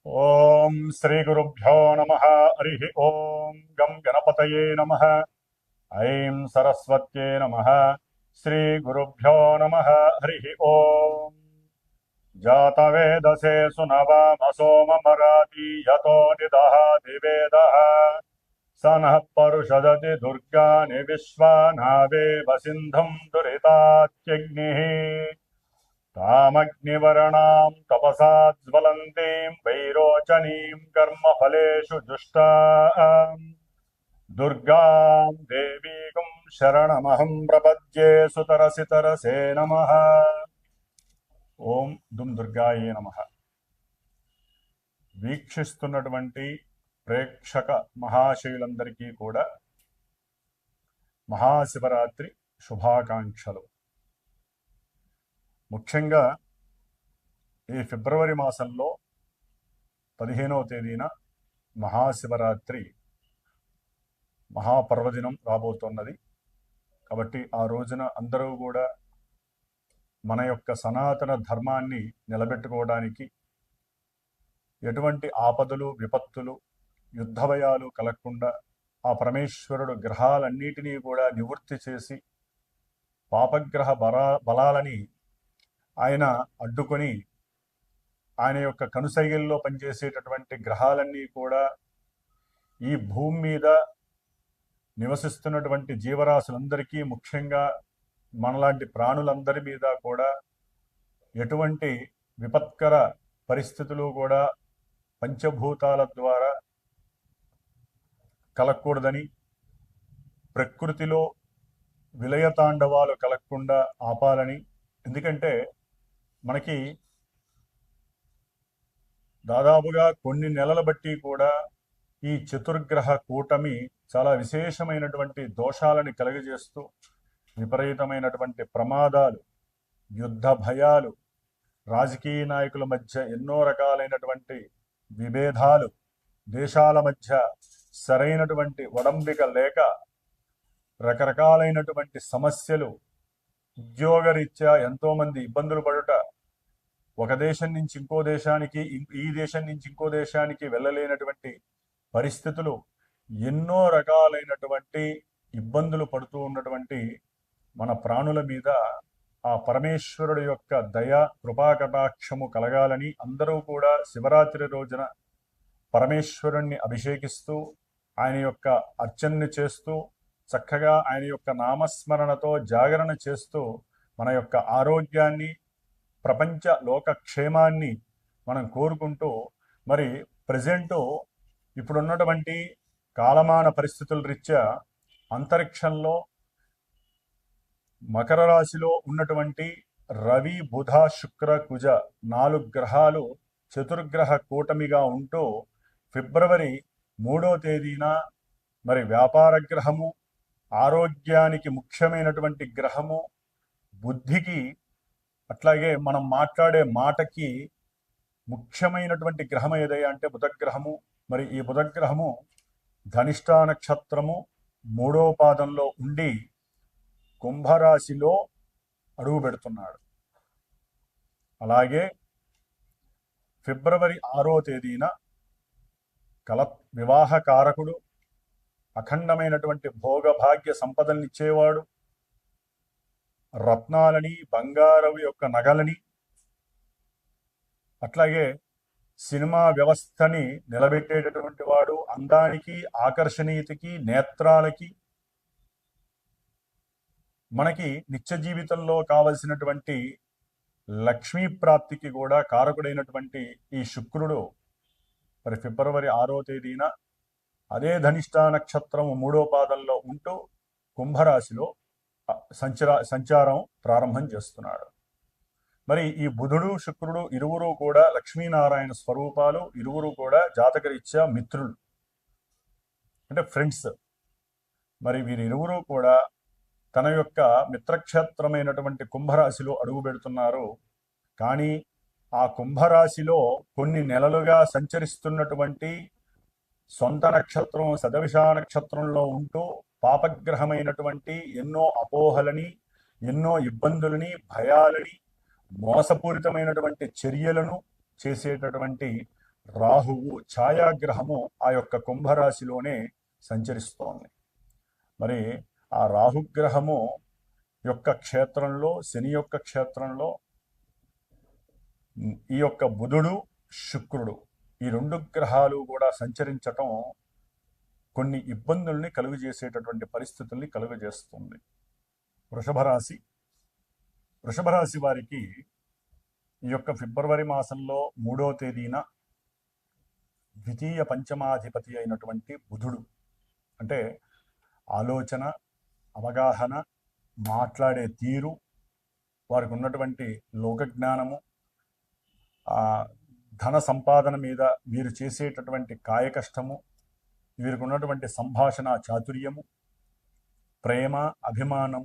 ఓం శ్రీ గురుభ్యో నమః. హరి ఓం గం గణపతయే నమః. ఐం సరస్వత్యే నమః. శ్రీ గురుభ్యో నమః. హరి ఓం జాతవేదసే సునవామసోమమరాతి యతో నిదహాతి వేదః స నః పరుషదతి దుర్గాని విశ్వానావేవ సింధుం దురితాత్యగ్నిః तामग्निवर्णां तपसा ज्वलन्तीं वैरोचनीं कर्मफलेषु जुष्टाम् दुर्गां देवीं शरणमहं प्रपद्ये सुतरसितरसे नमः. ఓం దుమ్ దుర్గాయే నమః. వీక్షిస్తున్నటువంటి ప్రేక్షక మహాశయులందరికీ కూడా మహాశివరాత్రి శుభాకాంక్షలు. ముఖ్యంగా ఈ ఫిబ్రవరి మాసంలో 15వ తేదీన మహాశివరాత్రి మహాపర్వదినం రాబోతున్నది. కాబట్టి ఆ రోజున అందరూ కూడా మన యొక్క సనాతన ధర్మాన్ని నిలబెట్టుకోవడానికి ఎటువంటి ఆపదలు విపత్తులు యుద్ధ భయాలు కలగకుండా ఆ పరమేశ్వరుడు గ్రహాలన్నిటినీ కూడా నివృత్తి చేసి పాపగ్రహ బలాలని ఆయన అడ్డుకొని ఆయన యొక్క కనుసైగల్లో పనిచేసేటటువంటి గ్రహాలన్నీ కూడా ఈ భూమి మీద నివసిస్తున్నటువంటి జీవరాశులందరికీ, ముఖ్యంగా మనలాంటి ప్రాణులందరి మీద కూడా ఎటువంటి విపత్కర పరిస్థితులు కూడా పంచభూతాల ద్వారా కలగకూడదని, ప్రకృతిలో విలయతాండవాలు కలగకుండా ఆపాలని. ఎందుకంటే మనకి దాదాపుగా కొన్ని నెలల బట్టి కూడా ఈ చతుర్గ్రహ కూటమి చాలా విశేషమైనటువంటి దోషాలని కలుగజేస్తూ విపరీతమైనటువంటి ప్రమాదాలు, యుద్ధ భయాలు, రాజకీయ నాయకుల మధ్య ఎన్నో రకాలైనటువంటి విభేదాలు, దేశాల మధ్య సరైనటువంటి ఒడంబిక లేక రకరకాలైనటువంటి సమస్యలు, ఉద్యోగరీత్యా ఎంతోమంది ఇబ్బందులు పడుట, ఒక దేశం నుంచి ఇంకో దేశానికి, ఈ దేశం నుంచి ఇంకో దేశానికి వెళ్ళలేనటువంటి పరిస్థితులు, ఎన్నో రకాలైనటువంటి ఇబ్బందులు పడుతూ ఉన్నటువంటి మన ప్రాణుల మీద ఆ పరమేశ్వరుడు యొక్క దయ కృపాకటాక్షము కలగాలని అందరూ కూడా శివరాత్రి రోజున పరమేశ్వరుణ్ణి అభిషేకిస్తూ ఆయన యొక్క అర్చనని చేస్తూ చక్కగా ఆయన యొక్క నామస్మరణతో జాగరణ చేస్తూ మన యొక్క ఆరోగ్యాన్ని, ప్రపంచ లోకక్షేమాన్ని మనం కోరుకుంటూ, మరి ప్రజెంటు ఇప్పుడున్నటువంటి కాలమాన పరిస్థితుల రీత్యా అంతరిక్షంలో మకర రాశిలో ఉన్నటువంటి రవి, బుధ, శుక్ర, కుజ 4 గ్రహాలు చతుర్గ్రహ కూటమిగా ఉంటూ ఫిబ్రవరి 3వ తేదీన మరి వ్యాపార గ్రహము, ఆరోగ్యానికి ముఖ్యమైనటువంటి గ్రహము, బుద్ధికి అట్లాగే మనం మాట్లాడే మాటకి ముఖ్యమైనటువంటి గ్రహం ఏదయ్యా అంటే బుధగ్రహము. మరి ఈ బుధగ్రహము ధనిష్ఠా నక్షత్రము 3వ పాదంలో ఉండి కుంభరాశిలో అడుగు పెడుతున్నాడు. అలాగే ఫిబ్రవరి 6వ తేదీన వివాహ కారకుడు, అఖండమైనటువంటి భోగభాగ్య సంపదలనిచ్చేవాడు, రత్నాలని, బంగారం యొక్క నగలని, అట్లాగే సినిమా వ్యవస్థని నిలబెట్టేటటువంటి వాడు, అందానికి, ఆకర్షణీయతకి, నేత్రాలకి, మనకి నిత్య జీవితంలో కావలసినటువంటి లక్ష్మీ ప్రాప్తికి కూడా కారకుడైనటువంటి ఈ శుక్రుడు మరి ఫిబ్రవరి 6వ తేదీన అదే ధనిష్ఠా నక్షత్రము 3వ పాదంలో ఉంటూ కుంభరాశిలో సంచారం ప్రారంభం చేస్తున్నాడు. మరి ఈ బుధుడు, శుక్రుడు ఇరువురు కూడా లక్ష్మీనారాయణ స్వరూపాలు, ఇరువురు కూడా జాతకరీత్యా మిత్రులు, అంటే ఫ్రెండ్స్. మరి వీరిరువురు కూడా తన యొక్క మిత్రక్షేత్రమైనటువంటి కుంభరాశిలో అడుగు పెడుతున్నారు. కానీ ఆ కుంభరాశిలో కొన్ని నెలలుగా సంచరిస్తున్నటువంటి సొంత నక్షత్రం శతభిష నక్షత్రంలో ఉంటూ పాపగ్రహమైనటువంటి ఎన్నో అపోహలని, ఎన్నో ఇబ్బందులని, భయాలని, మోసపూరితమైనటువంటి చర్యలను చేసేటటువంటి రాహువు ఛాయాగ్రహము ఆ యొక్క కుంభరాశిలోనే సంచరిస్తోంది. మరి ఆ రాహుగ్రహము యొక్క క్షేత్రంలో, శని యొక్క క్షేత్రంలో ఈ యొక్క బుధుడు, శుక్రుడు ఈ 2 గ్రహాలు కూడా సంచరించటం కొన్ని ఇబ్బందుల్ని కలుగజేసేటటువంటి పరిస్థితుల్ని కలుగజేస్తుంది. వృషభ రాశి వారికి ఈ యొక్క ఫిబ్రవరి మాసంలో 3వ తేదీన ద్వితీయ పంచమాధిపతి అయినటువంటి బుధుడు, అంటే ఆలోచన, అవగాహన, మాట్లాడే తీరు, వారికి ఉన్నటువంటి లోకజ్ఞానము, ధన సంపాదన మీద వీరు చేసేటటువంటి కాయకష్టము, వీరికి ఉన్నటువంటి సంభాషణ చాతుర్యము, ప్రేమ, అభిమానం,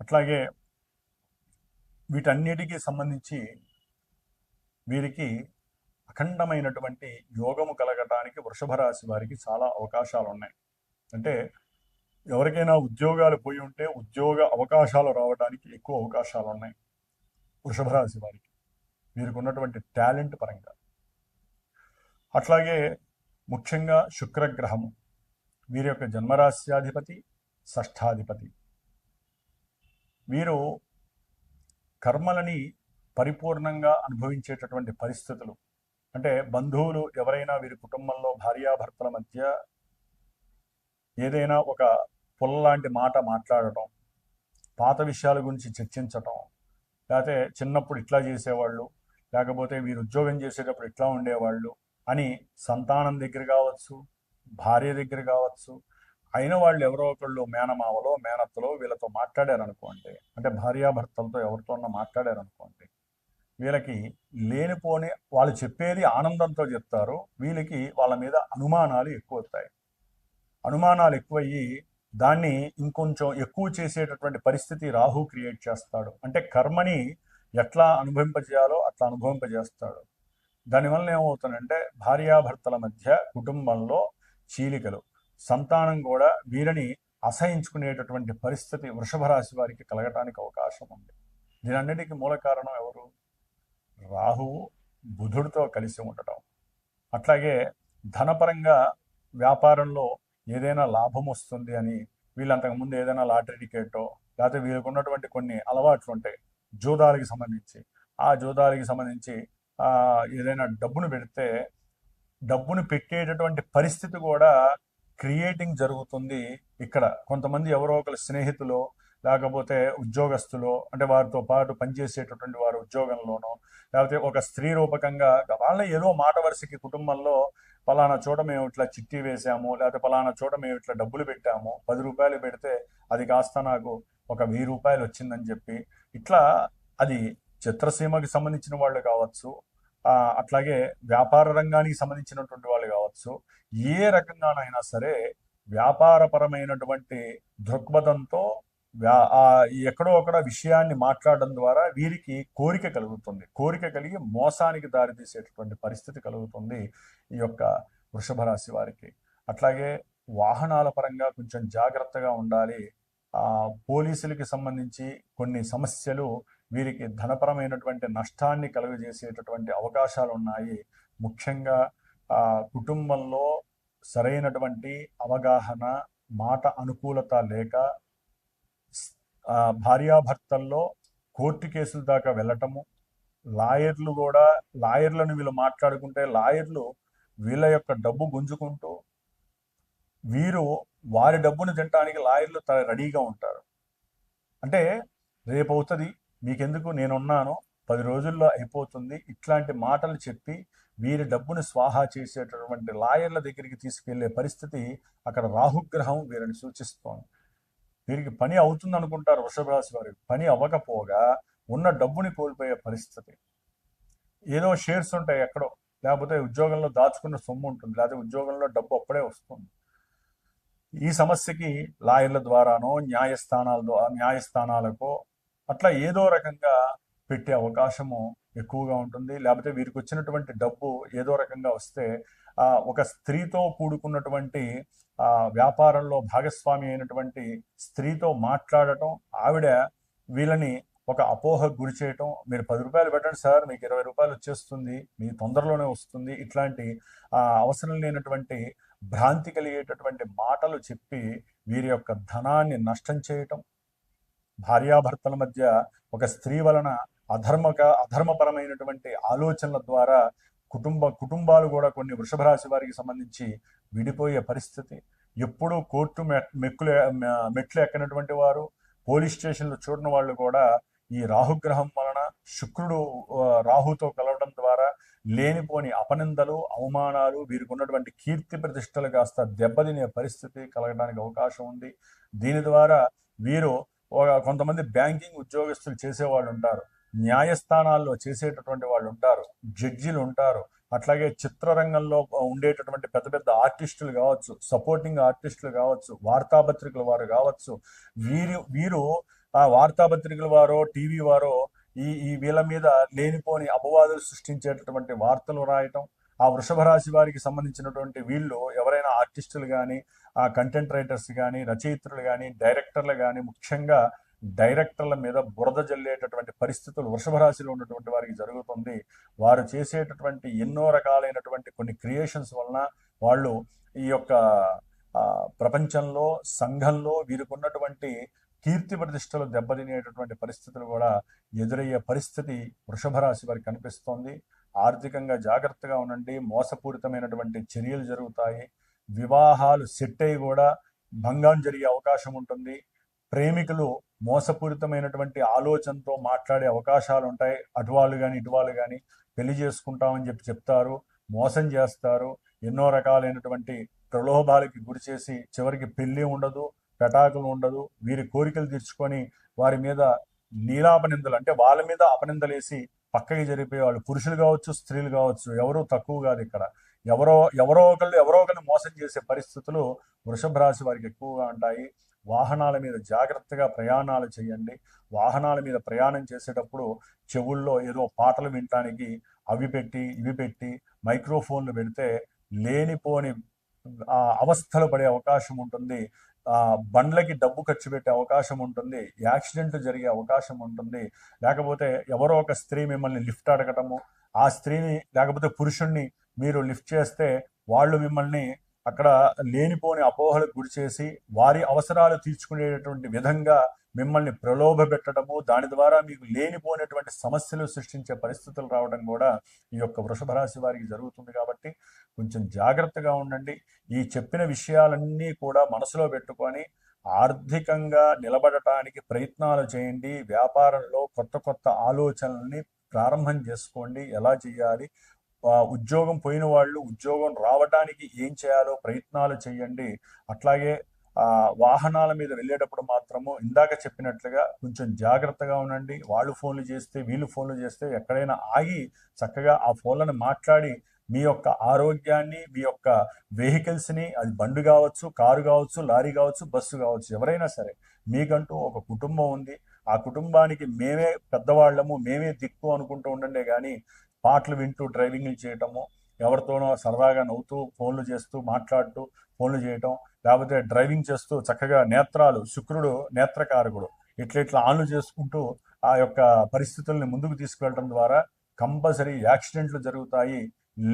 అట్లాగే వీటన్నిటికీ సంబంధించి వీరికి అఖండమైనటువంటి యోగము కలగటానికి వృషభ రాశి వారికి చాలా అవకాశాలు ఉన్నాయి. అంటే ఎవరికైనా ఉద్యోగాలు పోయి ఉంటే ఉద్యోగ అవకాశాలు రావడానికి ఎక్కువ అవకాశాలు ఉన్నాయి వృషభ రాశి వారికి, వీరికి ఉన్నటువంటి టాలెంట్ పరంగా. అట్లాగే ముఖ్యంగా శుక్రగ్రహము వీరి యొక్క జన్మరాశ్యాధిపతి, షష్ఠాధిపతి. వీరు కర్మలని పరిపూర్ణంగా అనుభవించేటటువంటి పరిస్థితులు, అంటే బంధువులు ఎవరైనా వీరి కుటుంబంలో భార్యాభర్తల మధ్య ఏదైనా ఒక పొల్లాంటి మాట మాట్లాడటం, పాత విషయాల గురించి చర్చించటం, లేకపోతే చిన్నప్పుడు ఇట్లా చేసేవాళ్ళు, లేకపోతే వీరు ఉద్యోగం చేసేటప్పుడు ఇట్లా ఉండేవాళ్ళు అని సంతానం దగ్గర కావచ్చు, భార్య దగ్గర కావచ్చు, అయిన వాళ్ళు ఎవరో ఒకళ్ళు మేనమావలో, మేనత్తలో వీళ్ళతో మాట్లాడారనుకోండి, అంటే భార్యాభర్తలతో ఎవరితోన్నా మాట్లాడారనుకోండి, వీళ్ళకి లేనిపోని వాళ్ళు చెప్పేది ఆనందంతో చెప్తారు, వీళ్ళకి వాళ్ళ మీద అనుమానాలు ఎక్కువ అవుతాయి. అనుమానాలు ఎక్కువయ్యి దాన్ని ఇంకొంచెం ఎక్కువ చేసేటటువంటి పరిస్థితి రాహు క్రియేట్ చేస్తాడు. అంటే కర్మని ఎట్లా అనుభవింపజేయాలో అట్లా అనుభవింపజేస్తాడు. దానివల్ల ఏమవుతుందంటే భార్యాభర్తల మధ్య కుటుంబంలో చీలికలు, సంతానం కూడా వీరిని అసహించుకునేటటువంటి పరిస్థితి వృషభ రాశి వారికి కలగటానికి అవకాశం ఉంది. దీనన్నిటికీ మూల కారణం ఎవరు? రాహువు బుధుడితో కలిసి ఉండటం. అట్లాగే ధనపరంగా వ్యాపారంలో ఏదైనా లాభం వస్తుంది అని వీళ్ళు అంతకుముందు ఏదైనా లాటరీ టికెటో, లేకపోతే వీళ్ళకు ఉన్నటువంటి కొన్ని అలవాట్లు ఉంటాయి జూదాలకి సంబంధించి, ఆ జూదాలకి సంబంధించి ఏదైనా డబ్బును పెడితే డబ్బును పెట్టేటటువంటి పరిస్థితి కూడా క్రియేటింగ్ జరుగుతుంది. ఇక్కడ కొంతమంది ఎవరో ఒకరు స్నేహితులు, లేకపోతే ఉద్యోగస్తులు, అంటే వారితో పాటు పనిచేసేటటువంటి వారు ఉద్యోగంలోనో, లేకపోతే ఒక స్త్రీ రూపకంగా వాళ్ళ ఏదో మాట వరుసకి కుటుంబంలో పలానా చోట మేము ఇట్లా చిట్టి వేసాము, లేకపోతే పలానా చోట మేము ఇట్లా డబ్బులు పెట్టాము, 10 రూపాయలు పెడితే అది కాస్త నాకు ఒక 1000 రూపాయలు వచ్చిందని చెప్పి, ఇట్లా అది చిత్రసీమకి సంబంధించిన వాళ్ళు కావచ్చు, అట్లాగే వ్యాపార రంగానికి సంబంధించినటువంటి వాళ్ళు కావచ్చు, ఏ రకంగానైనా సరే వ్యాపారపరమైనటువంటి దృక్పథంతో ఎక్కడో ఒకడ విషయాన్ని మాట్లాడడం ద్వారా వీరికి కోరిక కలుగుతుంది. కోరిక కలిగి మోసానికి దారితీసేటటువంటి పరిస్థితి కలుగుతుంది ఈ యొక్క వృషభ రాశి వారికి. అట్లాగే వాహనాల పరంగా కొంచెం జాగ్రత్తగా ఉండాలి. పోలీసులకి సంబంధించి కొన్ని సమస్యలు వీరికి ధనపరమైనటువంటి నష్టాన్ని కలుగజేసేటటువంటి అవకాశాలు ఉన్నాయి. ముఖ్యంగా కుటుంబంలో సరైనటువంటి అవగాహన, మాట అనుకూలత లేక భార్యాభర్తల్లో కోర్టు కేసుల దాకా వెళ్ళటము, లాయర్లను వీళ్ళు మాట్లాడుకుంటే లాయర్లు వీళ్ళ యొక్క డబ్బు గుంజుకుంటూ వీరు వారి డబ్బును తినడానికి లాయర్లు రెడీగా ఉంటారు. అంటే రేపు అవుతుంది, మీకెందుకు, నేనున్నాను, 10 రోజుల్లో అయిపోతుంది, ఇట్లాంటి మాటలు చెప్పి వీరి డబ్బును స్వాహా చేసేటటువంటి లాయర్ల దగ్గరికి తీసుకెళ్లే పరిస్థితి అక్కడ రాహుగ్రహం వీరిని సూచిస్తోంది. వీరికి పని అవుతుంది అనుకుంటారు వృషభ రాశి వారికి, పని అవ్వకపోగా ఉన్న డబ్బుని కోల్పోయే పరిస్థితి. ఏదో షేర్స్ ఉంటాయి ఎక్కడో, లేకపోతే ఉద్యోగంలో దాచుకున్న సొమ్ము ఉంటుంది, లేకపోతే ఉద్యోగంలో డబ్బు అప్పుడే వస్తుంది. ఈ సమస్యకి లాయర్ల ద్వారానో న్యాయస్థానాలకో అట్లా ఏదో రకంగా పెట్టే అవకాశము ఎక్కువగా ఉంటుంది. లేకపోతే వీరికి వచ్చినటువంటి డబ్బు ఏదో రకంగా వస్తే ఒక స్త్రీతో కూడుకున్నటువంటి వ్యాపారంలో భాగస్వామి అయినటువంటి స్త్రీతో మాట్లాడటం, ఆవిడ వీళ్ళని ఒక అపోహకు గురి చేయటం. మీరు 10 రూపాయలు పెట్టండి సార్, మీకు 20 రూపాయలు వచ్చేస్తుంది, మీ తొందరలోనే వస్తుంది, ఇట్లాంటి అవసరం లేనటువంటి భ్రాంతి కలిగేటటువంటి మాటలు చెప్పి వీరి యొక్క ధనాన్ని నష్టం చేయటం. భార్యాభర్తల మధ్య ఒక స్త్రీ వలన అధర్మపరమైనటువంటి ఆలోచనల ద్వారా కుటుంబాలు కూడా కొన్ని వృషభ రాశి వారికి సంబంధించి విడిపోయే పరిస్థితి. ఎప్పుడూ కోర్టు మెట్లు ఎక్కనటువంటి వారు, పోలీస్ స్టేషన్లు చూడని వాళ్ళు కూడా ఈ రాహుగ్రహం వలన శుక్రుడు రాహుతో కలవడం ద్వారా లేనిపోని అపనిందలు, అవమానాలు, వీరికి ఉన్నటువంటి కీర్తి ప్రతిష్టలు కాస్త దెబ్బతినే పరిస్థితి కలగడానికి అవకాశం ఉంది. దీని ద్వారా వీరు కొంతమంది బ్యాంకింగ్ ఉద్యోగస్తులు చేసేవాళ్ళు ఉంటారు, న్యాయస్థానాల్లో చేసేటటువంటి వాళ్ళు ఉంటారు, జడ్జిలు ఉంటారు, అట్లాగే చిత్రరంగంలో ఉండేటటువంటి పెద్ద పెద్ద ఆర్టిస్టులు కావచ్చు, సపోర్టింగ్ ఆర్టిస్టులు కావచ్చు, వార్తాపత్రికల వారు కావచ్చు. వీరు ఆ వార్తాపత్రికల వారో టీవీ వారో ఈ వీళ్ళ మీద లేనిపోని అపవాదులు సృష్టించేటటువంటి వార్తలు రాయటం. ఆ వృషభ రాశి వారికి సంబంధించినటువంటి వీళ్ళు ఎవరైనా ఆర్టిస్టులు కానీ, ఆ కంటెంట్ రైటర్స్ కానీ, రచయిత్రులు కానీ, డైరెక్టర్లు కానీ, ముఖ్యంగా డైరెక్టర్ల మీద బురద జల్లేటటువంటి పరిస్థితులు వృషభ రాశిలో ఉన్నటువంటి వారికి జరుగుతుంది. వారు చేసేటటువంటి ఎన్నో రకాలైనటువంటి కొన్ని క్రియేషన్స్ వలన వాళ్ళు ఈ యొక్క ప్రపంచంలో, సంఘంలో వీరికి ఉన్నటువంటి కీర్తి ప్రతిష్టలు దెబ్బతినేటటువంటి పరిస్థితులు కూడా ఎదురయ్యే పరిస్థితి వృషభ రాశి వారికి కనిపిస్తోంది. ఆర్థికంగా జాగ్రత్తగా ఉండండి. మోసపూరితమైనటువంటి చర్యలు జరుగుతాయి. వివాహాలు సెట్ అయ్యి కూడా భంగం జరిగే అవకాశం ఉంటుంది. ప్రేమికులు మోసపూరితమైనటువంటి ఆలోచనతో మాట్లాడే అవకాశాలు ఉంటాయి. అటువాళ్ళు కానీ ఇటువాళ్ళు కానీ పెళ్లి చేసుకుంటామని చెప్తారు, మోసం చేస్తారు. ఎన్నో రకాలైనటువంటి ప్రలోభాలకి గురి చేసి చివరికి పెళ్లి ఉండదు, పెటాకులు ఉండదు. వీరి కోరికలు తీర్చుకొని వారి మీద నీలాపనిందలు, అంటే వాళ్ళ మీద అపనిందలేసి పక్కకి జరిపేవాళ్ళు పురుషులు కావచ్చు, స్త్రీలు కావచ్చు, ఎవరూ తక్కువ కాదు. ఇక్కడ ఎవరో ఒకరిని మోసం చేసే పరిస్థితులు వృషభ రాశి వారికి ఎక్కువగా ఉంటాయి. వాహనాల మీద జాగ్రత్తగా ప్రయాణాలు చేయండి. వాహనాల మీద ప్రయాణం చేసేటప్పుడు చెవుల్లో ఏదో పాటలు వినటానికి అవి పెట్టి ఇవి పెట్టి మైక్రోఫోన్లు పెడితే లేనిపోని అవస్థలు పడే అవకాశం ఉంటుంది. బండ్లకి డబ్బు ఖర్చు పెట్టే అవకాశం ఉంటుంది. యాక్సిడెంట్ జరిగే అవకాశం ఉంటుంది. లేకపోతే ఎవరో ఒక స్త్రీ మిమ్మల్ని లిఫ్ట్ అడగటము, ఆ స్త్రీని లేకపోతే పురుషుణ్ణి మీరు లిఫ్ట్ చేస్తే వాళ్ళు మిమ్మల్ని అక్కడ లేనిపోని అపోహలకు గురి చేసి వారి అవసరాలు తీర్చుకునేటటువంటి విధంగా మిమ్మల్ని ప్రలోభ పెట్టడము, దాని ద్వారా మీకు లేనిపోయినటువంటి సమస్యలు సృష్టించే పరిస్థితులు రావడం కూడా ఈ యొక్క వృషభ రాశి వారికి జరుగుతుంది. కాబట్టి కొంచెం జాగ్రత్తగా ఉండండి. ఈ చెప్పిన విషయాలన్నీ కూడా మనసులో పెట్టుకొని ఆర్థికంగా నిలబడటానికి ప్రయత్నాలు చేయండి. వ్యాపారంలో కొత్త ఆలోచనల్ని ప్రారంభం చేసుకోండి. ఎలా చేయాలి, ఉద్యోగం పోయిన వాళ్ళు ఉద్యోగం రావడానికి ఏం చేయాలో ప్రయత్నాలు చేయండి. అట్లాగే వాహనాల మీద వెళ్ళేటప్పుడు మాత్రము ఇందాక చెప్పినట్లుగా కొంచెం జాగ్రత్తగా ఉండండి. వాళ్ళు ఫోన్లు చేస్తే వీళ్ళు ఫోన్లు చేస్తే ఎక్కడైనా ఆగి చక్కగా ఆ ఫోన్లను మాట్లాడి మీ యొక్క ఆరోగ్యాన్ని, మీ యొక్క వెహికల్స్ని, అది బండి కావచ్చు, కారు కావచ్చు, లారీ కావచ్చు, బస్సు కావచ్చు, ఎవరైనా సరే మీకంటూ ఒక కుటుంబం ఉంది. ఆ కుటుంబానికి మేమే పెద్దవాళ్ళము, మేమే దిక్కు అనుకుంటూ ఉండండి. కానీ పాటలు వింటూ డ్రైవింగ్లు చేయటము, ఎవరితోనో సరదాగా నవ్వుతూ ఫోన్లు చేస్తూ మాట్లాడుతూ ఫోన్లు చేయటం, లేకపోతే డ్రైవింగ్ చేస్తూ చక్కగా నేత్రాలు, శుక్రుడు నేత్రకారకుడు, ఇట్లా ఆన్లు చేసుకుంటూ ఆ యొక్క పరిస్థితుల్ని ముందుకు తీసుకువెళ్ళడం ద్వారా కంపల్సరీ యాక్సిడెంట్లు జరుగుతాయి.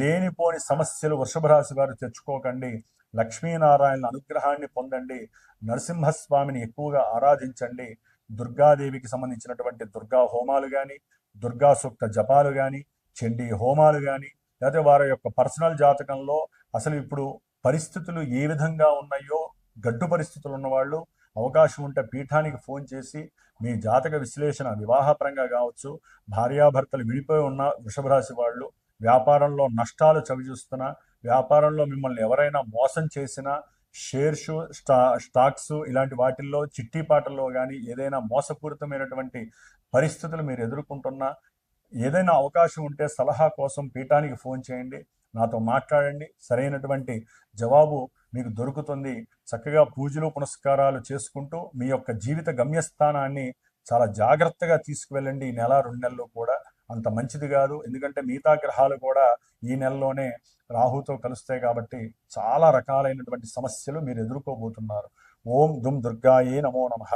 లేనిపోని సమస్యలు వృషభ రాశి వారు తెచ్చుకోకండి. లక్ష్మీనారాయణ అనుగ్రహాన్ని పొందండి. నరసింహస్వామిని ఎక్కువగా ఆరాధించండి. దుర్గాదేవికి సంబంధించినటువంటి దుర్గా హోమాలు కానీ, దుర్గా సూక్త జపాలు కానీ, చండీ హోమాలు కానీ, లేకపోతే వారి యొక్క పర్సనల్ జాతకంలో అసలు ఇప్పుడు పరిస్థితులు ఏ విధంగా ఉన్నాయో, గడ్డు పరిస్థితులు ఉన్నవాళ్ళు అవకాశం ఉంటే పీఠానికి ఫోన్ చేసి మీ జాతక విశ్లేషణ, వివాహపరంగా కావచ్చు, భార్యాభర్తలు విడిపోయి ఉన్న వృషభ రాశి వాళ్ళు, వ్యాపారంలో నష్టాలు చవిచూస్తున్నా, వ్యాపారంలో మిమ్మల్ని ఎవరైనా మోసం చేసినా, షేర్స్, స్టాక్స్ ఇలాంటి వాటిల్లో, చిట్టీపాటల్లో కానీ ఏదైనా మోసపూరితమైనటువంటి పరిస్థితులు మీరు ఎదుర్కొంటున్నా, ఏదైనా అవకాశం ఉంటే సలహా కోసం పీఠానికి ఫోన్ చేయండి, నాతో మాట్లాడండి. సరైనటువంటి జవాబు మీకు దొరుకుతుంది. చక్కగా పూజలు పునస్కారాలు చేసుకుంటూ మీ యొక్క జీవిత గమ్యస్థానాన్ని చాలా జాగ్రత్తగా తీసుకువెళ్ళండి. ఈ నెల 2 నెలలు కూడా అంత మంచిది కాదు. ఎందుకంటే మిగతా గ్రహాలు కూడా ఈ నెలలోనే రాహుతో కలుస్తాయి. కాబట్టి చాలా రకాలైనటువంటి సమస్యలు మీరు ఎదుర్కోబోతున్నారు. ఓం దుమ్ దుర్గాయే నమో నమః.